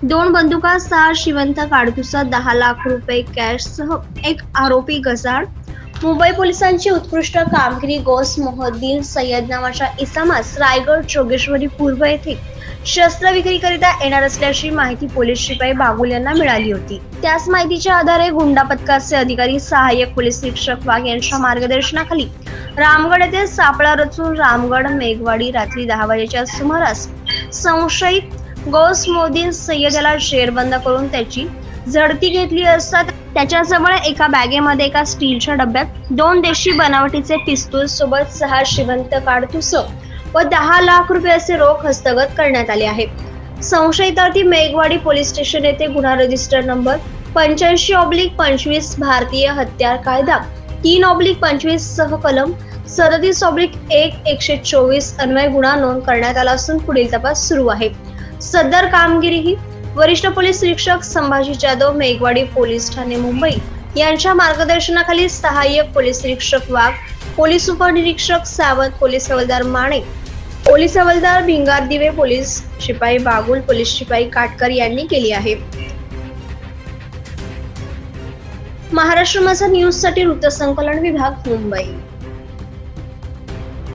दोन बंदुका, 6 जिवंत काडतुसं, 10 लाख रुपये कॅशसह एक आरोपी गजाआड। मुंबई पोलिसांची उत्कृष्ट कामगिरी। गौस मोहद्दीन सय्यद नावाच्या इसमास रायगड जोगेश्वरी पूर्व येथे शस्त्र विक्रीकरिता येणार असल्याची माहिती पोलीस शिपाई बागुल यांना मिळाली होती। त्याच माहितीच्या आधारे गुंडा पथकाचे अधिकारी सहाय्यक पोलीस निरीक्षक वाघ यांच्या मार्गदर्शनाखाली रामगड येथे सापळा रचून रामगड मेघवाडी रात्री 10 वाजेच्या सुमारास संशयित गौस मोहद्दीन सय्यद याला जेरबंद करून त्याची झडती घेतली असता त्याच्याजवळ एका बॅगेमध्ये एका स्टीलच्या डब्यात 2 देशी बनावटीचे पिस्तूल सोबत 6 जिवंत काडतुसं व 10 लाख रुपये असे रोख हस्तगत करण्यात आले आहे। संशयितार्थी मेघवाडी पोलीस स्टेशन येथे गुन्हा रजिस्टर नंबर 85/25 भारतीय हत्यार कायदा 3/25 सह कलम 37/1/124 अन्वय गुन्हा नोंद करण्यात आला असून पुढील तपास सुरू आहे। सदर कामगिरी ही वरिष्ठ पोलीस निरीक्षक संभाजी जाधव मेघवाडी पोलीस ठाणे मुंबई यांच्या मार्गदर्शनाखाली सहाय्यक पोलीस निरीक्षक वाघ, पोलीस उपनिरीक्षक सावंत, पोलीस हवालदार माणे, पोलीस हवालदार भिंगारदिवे, पोलीस शिपाई बागुल, पोलीस शिपाई काटकर यांनी केली आहे। महाराष्ट्र माझा न्यूज साठी वृत्तसंकलन विभाग, मुंबई।